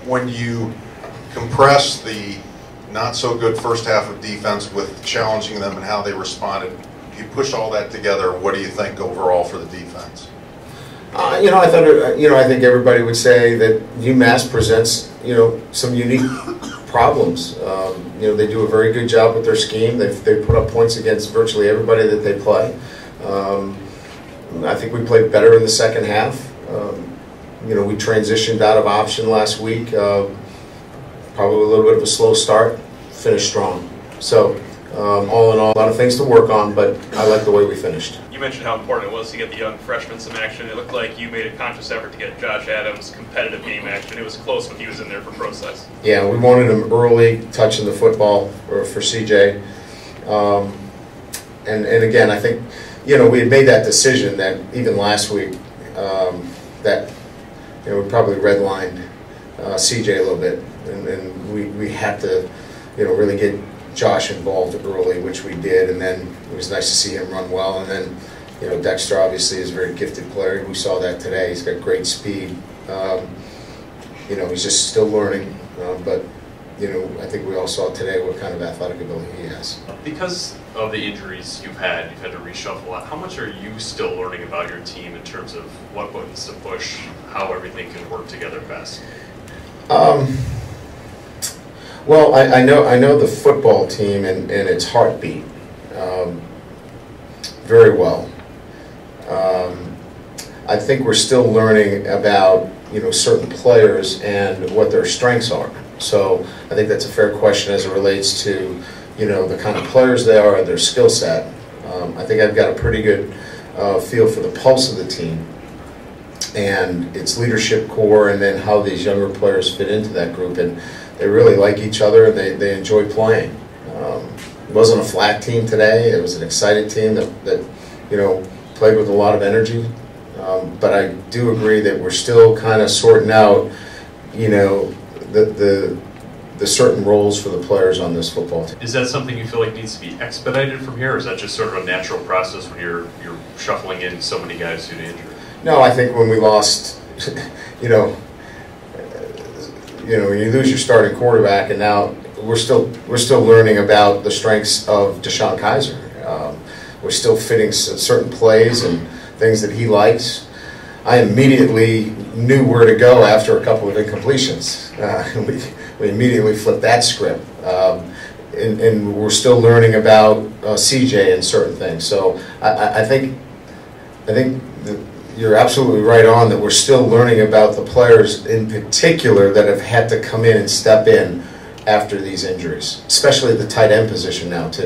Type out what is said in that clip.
when you compress the not so good first half of defense with challenging them and how they responded, you push all that together, what do you think overall for the defense? I think everybody would say that UMass presents, some unique problems. They do a very good job with their scheme. They put up points against virtually everybody that they play. I think we played better in the second half. We transitioned out of option last week. Probably a little bit of a slow start, finished strong. So, all in all, a lot of things to work on, but I like the way we finished. You mentioned how important it was to get the young freshman some action. It looked like you made a conscious effort to get Josh Adams competitive game action. It was close when he was in there for process. Yeah, we wanted him early, touching the football for CJ. And again, I think, we had made that decision that even last week that we probably redlined CJ a little bit, and we had to really get Josh involved early, which we did, and then it was nice to see him run well. And then Dexter obviously is a very gifted player. We saw that today. He's got great speed. He's just still learning, but I think we all saw today what kind of athletic ability he has. Because of the injuries you've had to reshuffle a lot. How much are you still learning about your team in terms of what buttons to push, how everything can work together best? Well, I know the football team and its heartbeat very well. I think we're still learning about certain players and what their strengths are. So I think that's a fair question as it relates to the kind of players they are and their skill set. I think I've got a pretty good feel for the pulse of the team and its leadership core, and then how these younger players fit into that group. And they really like each other, and they enjoy playing. It wasn't a flat team today. It was an excited team that played with a lot of energy. But I do agree that we're still kind of sorting out, the certain roles for the players on this football team. Is that something you feel like needs to be expedited from here, or is that just sort of a natural process when you're shuffling in so many guys due to injury? No, I think when we lost, when you lose your starting quarterback, and now we're still learning about the strengths of Deshaun Kaiser. We're still fitting certain plays and things that he likes. I immediately knew where to go after a couple of incompletions. We immediately flipped that script, and we're still learning about CJ and certain things. So I think you're absolutely right on that we're still learning about the players in particular that have had to come in and step in after these injuries, especially the tight end position now too.